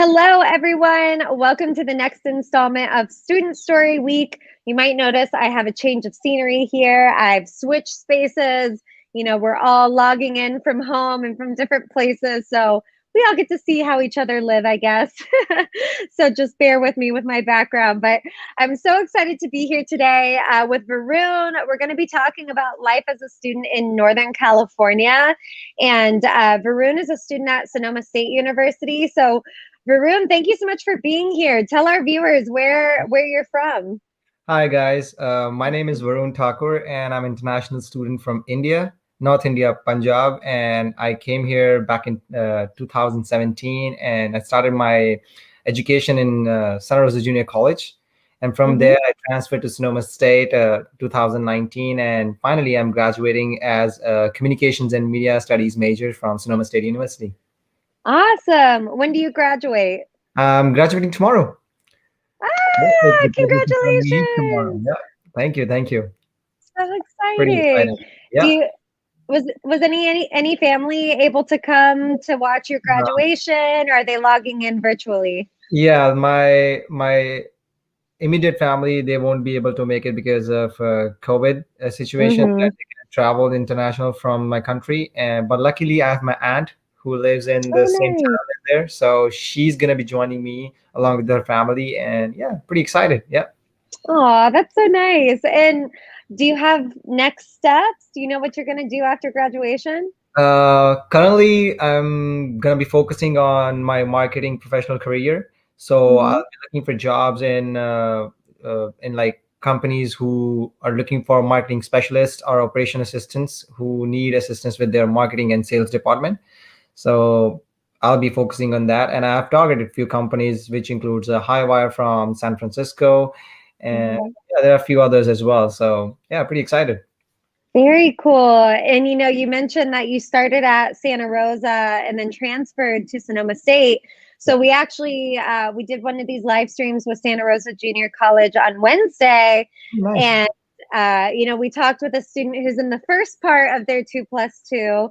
Hello, everyone. Welcome to the next installment of Student Story Week. You might notice I have a change of scenery here. I've switched spaces. We're all logging in from home and from different places. So we all get to see how each other live, I guess. So just bear with me with my background. But I'm so excited to be here today with Varun. We're going to be talking about life as a student in Northern California. And Varun is a student at Sonoma State University. So Varun, thank you so much for being here. Tell our viewers where you're from. Hi guys, my name is Varun Thakur and I'm an international student from India, North India, Punjab, and I came here back in 2017 and I started my education in Santa Rosa Junior College. And from there, I transferred to Sonoma State 2019, and finally I'm graduating as a Communications and Media Studies major from Sonoma State University. Awesome. When do you graduate? I'm graduating tomorrow. Congratulations. Yeah. Thank you. So Pretty exciting. exciting. Yeah. Was any family able to come to watch your graduation, or are they logging in virtually? Yeah, my immediate family, they won't be able to make it because of COVID situation. That they can travel international from my country, and but luckily I have my aunt who lives in the same Nice. town as there, so she's gonna be joining me along with her family, and yeah, pretty excited. Yeah. Oh, that's so nice. And do you have next steps? Do you know what you're going to do after graduation? Currently, I'm gonna be focusing on my marketing professional career. So I'll be looking for jobs in like companies who are looking for marketing specialists or operation assistants who need assistance with their marketing and sales department. So I'll be focusing on that, and I have targeted a few companies, which includes a Highwire from San Francisco, and yeah, there are a few others as well. So yeah, pretty excited. Very cool. And you mentioned that you started at Santa Rosa and then transferred to Sonoma State. So we actually we did one of these live streams with Santa Rosa Junior College on Wednesday, Nice. and we talked with a student who's in the first part of their 2+2.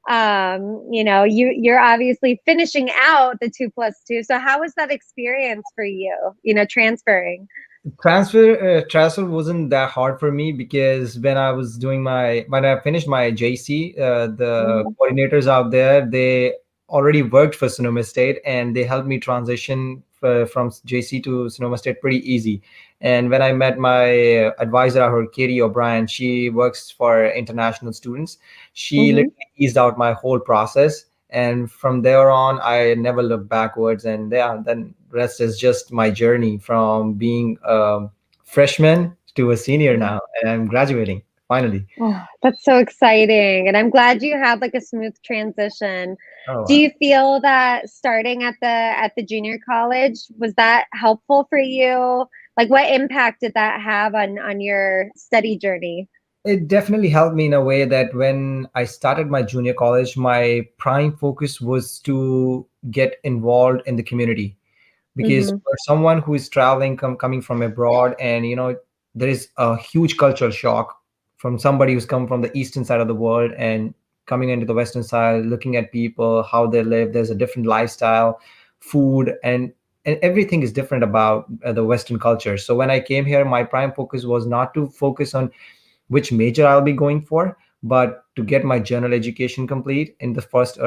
You're obviously finishing out the 2+2. So how was that experience for you? Transferring. Transfer wasn't that hard for me because when I finished my JC, the coordinators out there, they already worked for Sonoma State and they helped me transition from JC to Sonoma State pretty easy. And when I met my advisor, her Katie O'Brien, she works for international students. She literally eased out my whole process, and from there on I never looked backwards. And yeah, then rest is just my journey from being a freshman to a senior now, and I'm graduating finally. Oh, that's so exciting. And I'm glad you had like a smooth transition. Oh Do wow. you feel that starting at the junior college, was that helpful for you? Like what impact did that have on your study journey? It definitely helped me in a way that when I started my junior college, my prime focus was to get involved in the community, because Mm-hmm. for someone who is traveling coming from abroad, and there is a huge cultural shock from somebody who's come from the eastern side of the world and coming into the western side, looking at people, how they live. There's a different lifestyle, food, and everything is different about the western culture. So when I came here, my prime focus was not to focus on which major I'll be going for, but to get my general education complete in the first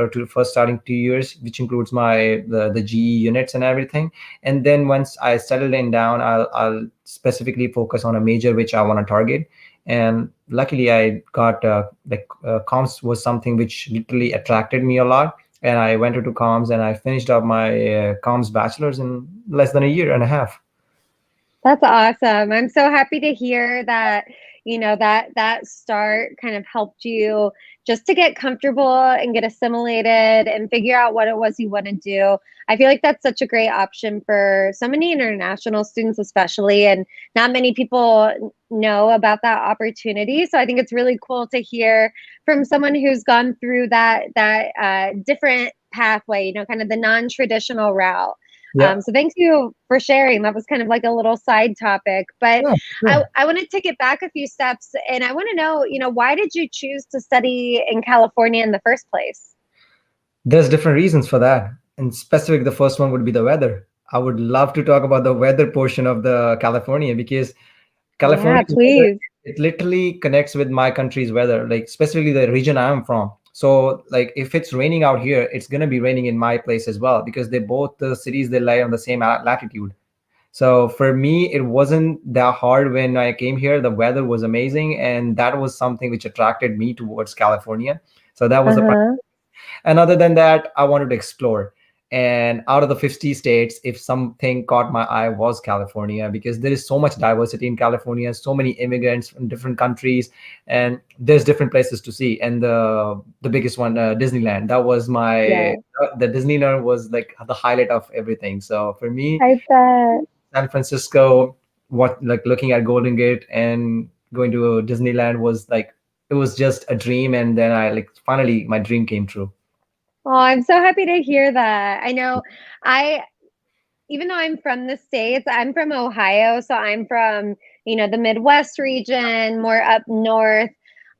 starting 2 years, which includes the GE units and everything. And then once I settle in down, I'll specifically focus on a major which I want to target. And luckily, I got comms was something which literally attracted me a lot. And I went into comms and I finished up my comms bachelor's in less than a year and a half. That's awesome. I'm so happy to hear that, that start kind of helped you just to get comfortable and get assimilated and figure out what it was you want to do. I feel like that's such a great option for so many international students, especially, and not many people know about that opportunity. So I think it's really cool to hear from someone who's gone through that different pathway, kind of the non-traditional route. Yeah. So thank you for sharing. That was kind of like a little side topic, but Yeah, sure. I want to take it back a few steps, and I want to know, why did you choose to study in California in the first place? There's different reasons for that. And specific, the first one would be the weather. I would love to talk about the weather portion of the California, because Yeah, California's weather, please. it literally connects with my country's weather, like specifically the region I am from. So like if it's raining out here, it's gonna be raining in my place as well, because they both, the cities, they lie on the same latitude. So for me, it wasn't that hard when I came here. The weather was amazing, and that was something which attracted me towards California. So that was a, Uh-huh. and other than that, I wanted to explore. And out of the 50 states, if something caught my eye, was California, because there is so much diversity in California, so many immigrants from different countries, and there's different places to see. And the biggest one, Disneyland, that was my, Yeah, the Disneyland was like the highlight of everything. So for me, I bet. San Francisco, what, like looking at Golden Gate and going to Disneyland was like, it was just a dream. And then I like, finally my dream came true. Oh, I'm so happy to hear that. I know I even though I'm from the States, I'm from Ohio, so I'm from, the Midwest region, more up north.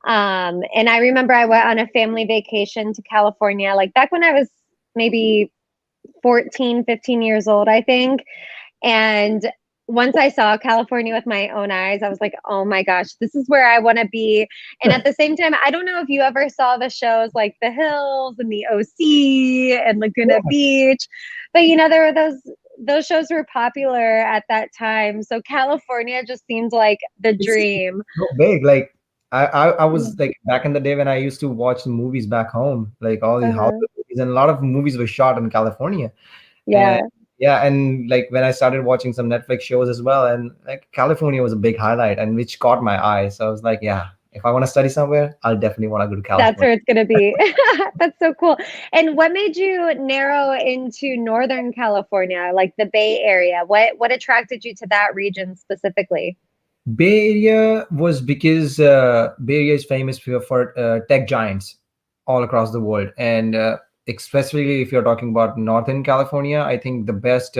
And I remember I went on a family vacation to California, like back when I was maybe 14, 15 years old, I think. And once I saw California with my own eyes, I was like, oh my gosh, this is where I want to be. And at the same time, I don't know if you ever saw the shows like The Hills and The OC and Laguna Beach, but there were those shows were popular at that time. So California just seemed like the It's dream. so big. Like I was like, back in the day when I used to watch the movies back home, like all the Hollywood Uh-huh. movies, and a lot of movies were shot in California. And Yeah. yeah, and like when I started watching some Netflix shows as well, and like California was a big highlight, and which caught my eye. So I was like, yeah, if I want to study somewhere, I'll definitely want to go to That's California. where it's going to be. That's so cool. And what made you narrow into Northern California, like the Bay Area? What attracted you to that region specifically? Bay Area was because Bay Area is famous for tech giants all across the world, and especially if you're talking about Northern California, I think the best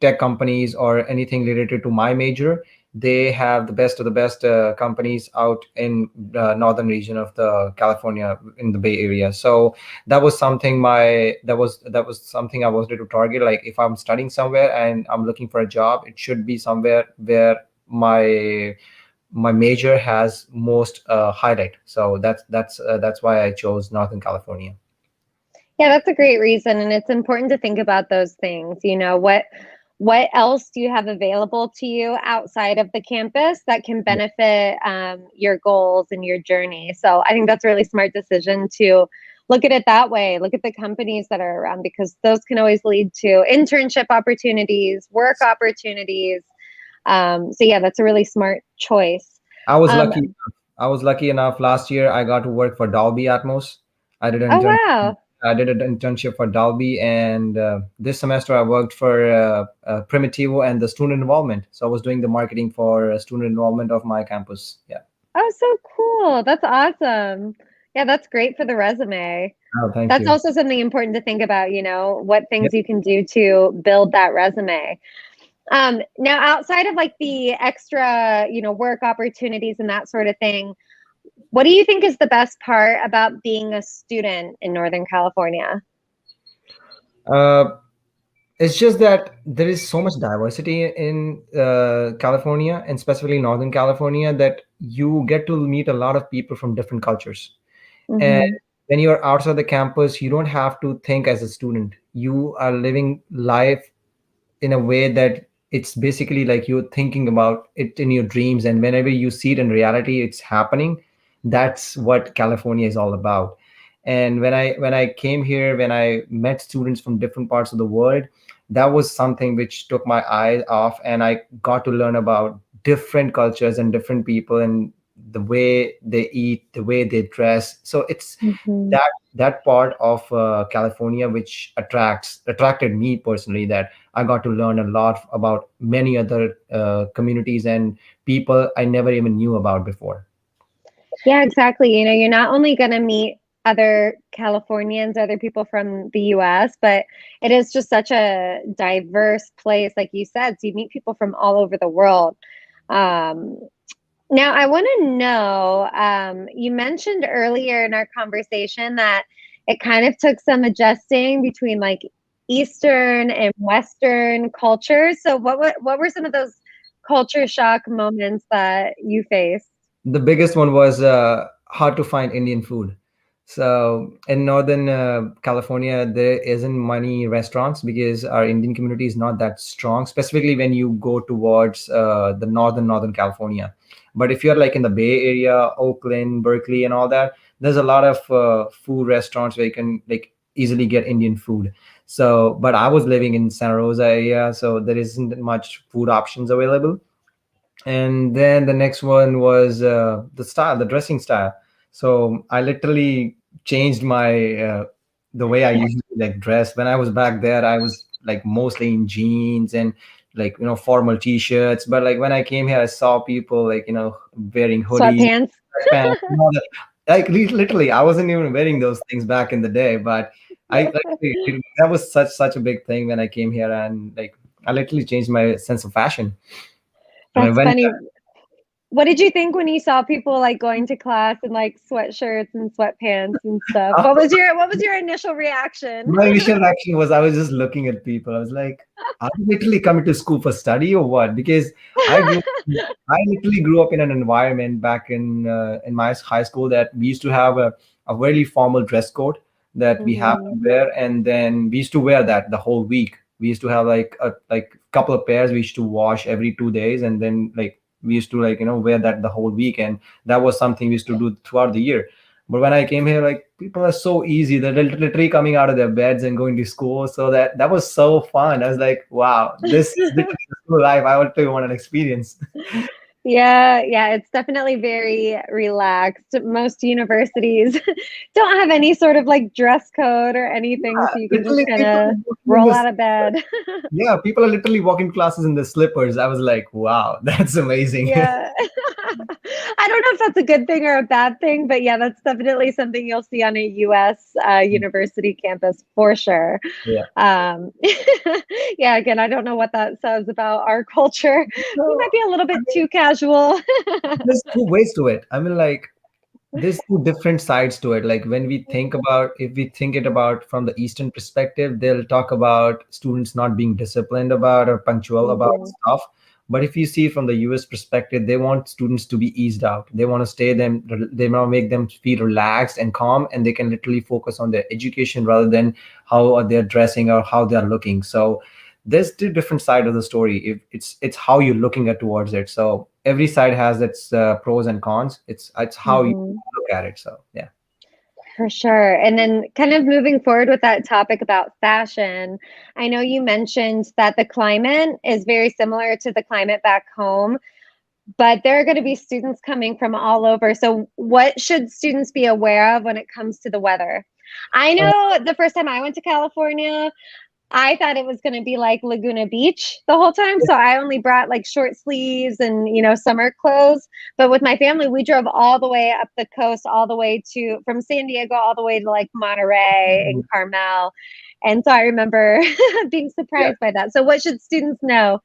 tech companies or anything related to my major, they have the best of the best companies out in the northern region of the California in the Bay Area. So that was something I wanted to target. Like if I'm studying somewhere and I'm looking for a job, it should be somewhere where my major has most highlight. So that's why I chose Northern California. Yeah, that's a great reason, and it's important to think about those things. What else do you have available to you outside of the campus that can Yeah. benefit your goals and your journey? So I think that's a really smart decision to look at it that way. Look at the companies that are around because those can always lead to internship opportunities, work opportunities. So yeah, that's a really smart choice. I was Um, lucky. I was lucky enough. Last year, I got to work for Dolby Atmos. I did an oh intern. wow. I did an internship for Dolby, and this semester I worked for Primitivo and the student involvement. So I was doing the marketing for student involvement of my campus. Yeah. Oh, so cool. That's awesome. Yeah, that's great for the resume. Oh, thank That's you. also something important to think about, what Yep. things you can do to build that resume. Now outside of like the extra, work opportunities and that sort of thing, what do you think is the best part about being a student in Northern California? Uh, it's just that there is so much diversity in California, and specifically Northern California, that you get to meet a lot of people from different cultures. And Hmm. when you're outside the campus, you don't have to think as a student. You are living life in a way that it's basically like you're thinking about it in your dreams, and whenever you see it in reality, it's happening. That's what California is all about. And when I came here, when I met students from different parts of the world, that was something which took my eyes off, and I got to learn about different cultures and different people, and the way they eat, the way they dress. So it's Hmm. that part of California which attracted me personally, that I got to learn a lot about many other communities and people I never even knew about before. Yeah, exactly. You're not only going to meet other Californians, other people from the US, but it is just such a diverse place, like you said. So you meet people from all over the world. Um, Now, I want to know, you mentioned earlier in our conversation that it kind of took some adjusting between like Eastern and Western cultures. So what were some of those culture shock moments that you faced? The biggest one was hard to find Indian food. So in Northern California, there isn't many restaurants because our Indian community is not that strong, specifically when you go towards the Northern California. But if you're like in the Bay Area, Oakland, Berkeley, and all that, there's a lot of food restaurants where you can like easily get Indian food. So, but I was living in Santa Rosa area, so there isn't much food options available. And then the next one was the dressing style. So I literally changed my the way I usually like dress. When I was back there, I was like mostly in jeans and like formal t-shirts. But like when I came here, I saw people like wearing hoodies, Sweatpants. pants, and all that. Like literally, I wasn't even wearing those things back in the day, but I like that was such a big thing when I came here, and like I literally changed my sense of fashion. And I That's went. funny. What did you think when you saw people like going to class in like sweatshirts and sweatpants and stuff? What was your initial reaction? My initial reaction was I was just looking at people. I was like, are you literally coming to school for study or what? Because I grew, I literally grew up in an environment back in my high school that we used to have a very formal dress code that we have to Mhm. wear, and then we used to wear that the whole week. We used to have like a couple of pairs we used to wash every 2 days, and then like we used to like wear that the whole week, and that was something we used to do throughout the year. But when I came here, like people are so easy. They're literally coming out of their beds and going to school. So that was so fun. I was like, wow, this is literally the school life I would want an experience. Yeah, yeah, it's definitely very relaxed. Most universities don't have any sort of like dress code or anything, Yeah, so you can just literally kind people of are walking in roll this. out of bed. Yeah, people are literally walking classes in their slippers. I was like, wow, that's amazing. Yeah. I don't know if that's a good thing or a bad thing, but yeah, that's definitely something you'll see on a US university campus for sure. Yeah. Um, yeah, again, I don't know what that says about our culture. We So, might be a little I bit mean, too casual. there's two ways to it. I mean, like, there's two different sides to it. Like when we think about, if we think it about from the Eastern perspective, they'll talk about students not being disciplined about or punctual about Mhm. stuff. But if you see from the US perspective, they want students to be eased out. They want to they want to make them feel relaxed and calm, and they can literally focus on their education rather than how they're dressing or how they're looking. So there's two different side of the story. If it's how you're looking at towards it. So every side has its pros and cons. It's how you Mhm. look at it. So yeah. For sure. And then, kind of moving forward with that topic about fashion, I know you mentioned that the climate is very similar to the climate back home, but there are going to be students coming from all over. So, what should students be aware of when it comes to the weather? I Uh, know the first time I went to California, I thought it was gonna be like Laguna Beach the whole time, so I only brought like short sleeves and, summer clothes. But with my family, we drove all the way up the coast, all the way to from San Diego all the way to like Monterey and Carmel. And so I remember being yeah. surprised by that. So what should students know?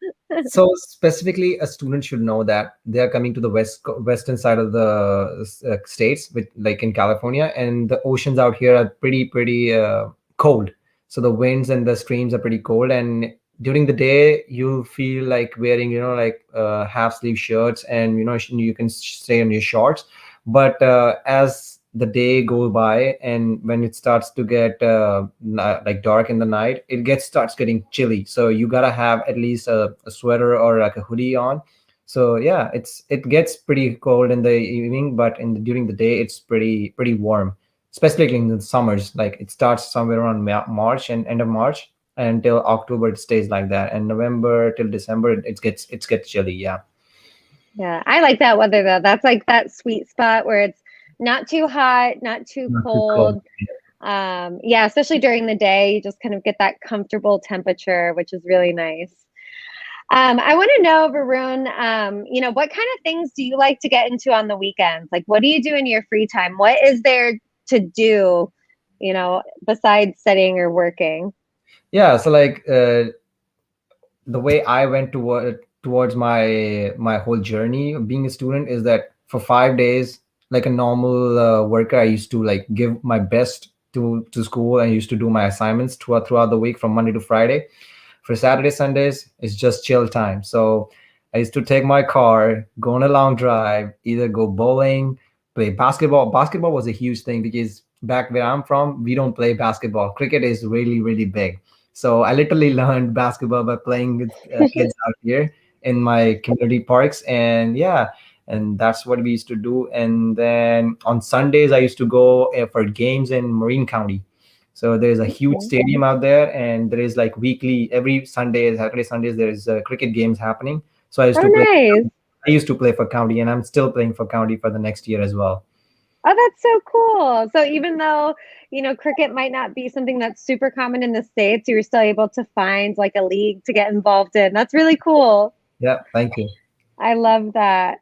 So specifically, a student should know that they are coming to the western side of the states, with like in California, and the oceans out here are pretty cold. So the winds and the streams are pretty cold, and during the day you feel like wearing like half sleeve shirts, and you can stay on your shorts. But as the day go by, and when it starts to get like dark in the night, it gets starts getting chilly, so you gotta have at least a sweater or like a hoodie on. So yeah, it gets pretty cold in the evening, but during the day it's pretty warm, especially in the summers. Like it starts somewhere around March and end of March until October. It stays like that, and November till December it gets chilly. Yeah. Yeah, I like that weather though. That's like that sweet spot where it's not too hot, not too Not too cold. cold. Yeah, especially during the day, you just kind of get that comfortable temperature, which is really nice. I want to know, Varun, what kind of things do you like to get into on the weekends? Like, what do you do in your free time? What is there to do, besides studying or working? Yeah, so like the way I went towards my whole journey of being a student is that for 5 days, like a normal worker, I used to like give my best to school and used to do my assignments throughout the week from Monday to Friday. For Saturday, Sundays, it's just chill time. So I used to take my car, go on a long drive, either go bowling, play basketball. Basketball was a huge thing because back where I'm from, we don't play basketball. Cricket is really, really big. So I literally learned basketball by playing with kids out here in my community parks. And yeah, and that's what we used to do. And then on Sundays, I used to go for games in Marine County. So there's a huge Okay. stadium out there, and there is like weekly, every Sunday, Saturday, Sundays, there's cricket games happening. So I used Oh, to play. nice. I used to play for county, and I'm still playing for county for the next year as well. Oh, that's so cool. So even though, cricket might not be something that's super common in the States, you were still able to find like a league to get involved in. That's really cool. Yeah, thank you. I love that.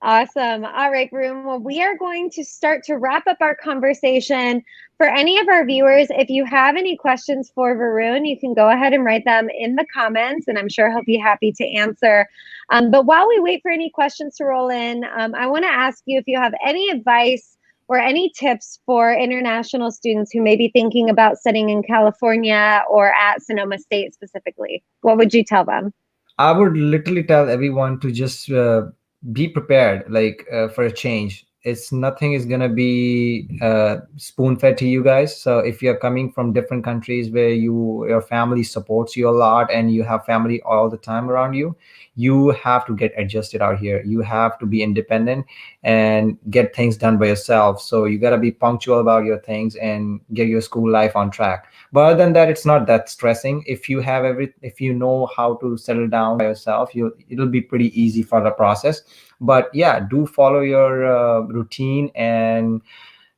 Awesome. All right, Varun. Well, we are going to start to wrap up our conversation. For any of our viewers, if you have any questions for Varun, you can go ahead and write them in the comments, and I'm sure he'll be happy to answer. But while we wait for any questions to roll in, I want to ask you if you have any advice or any tips for international students who may be thinking about studying in California or at Sonoma State specifically. What would you tell them? I would literally tell everyone to just be prepared, like for a change. It's nothing is gonna be spoon fed to you guys. So if you're coming from different countries where your family supports you a lot and you have family all the time around you, you have to get adjusted out here. You have to be independent and get things done by yourself. So you gotta be punctual about your things and get your school life on track. But other than that, it's not that stressing. If you know how to settle down by yourself, it'll be pretty easy for the process. But yeah, do follow your routine and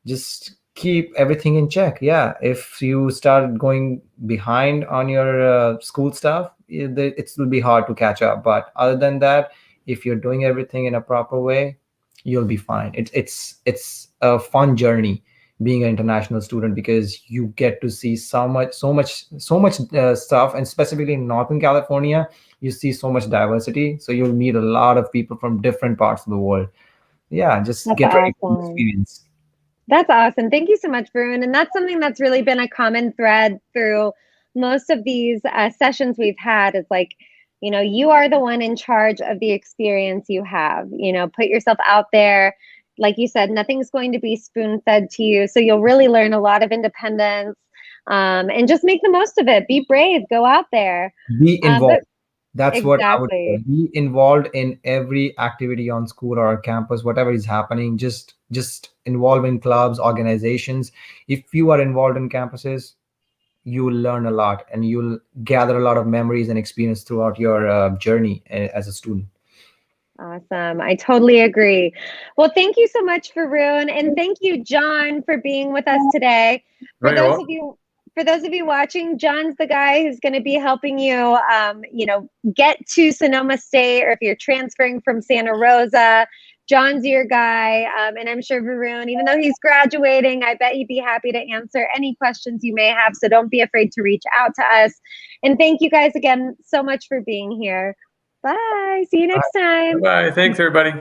just keep everything in check. Yeah, if you start going behind on your school stuff, it will be hard to catch up. But other than that, if you're doing everything in a proper way, you'll be fine. It's a fun journey being an international student because you get to see so much stuff, and specifically in Northern California, you see so much diversity. So you'll meet a lot of people from different parts of the world. Yeah, just That's get ready for the awesome. experience. That's awesome. Thank you so much, Varun. And that's something that's really been a common thread through most of these sessions we've had is like, you are the one in charge of the experience you have. Put yourself out there. Like you said, nothing's going to be spoon fed to you. So you'll really learn a lot of independence and just make the most of it. Be brave. Go out there. Be involved. But That's what I would say. exactly. Be involved in every activity on school or campus, whatever is happening. Just involve in clubs, organizations. If you are involved in campuses, you will learn a lot and you'll gather a lot of memories and experience throughout your journey as a student. Awesome. I totally agree. Well, thank you so much, Varun, and thank you, John, for being with us today. For Very those well. of you for those of you watching, John's the guy who's going to be helping you, get to Sonoma State, or if you're transferring from Santa Rosa, John's your guy. And I'm sure Varun, even though he's graduating, I bet he'd be happy to answer any questions you may have. So don't be afraid to reach out to us. And thank you guys again so much for being here. Bye. See you next time. Bye. Thanks, everybody.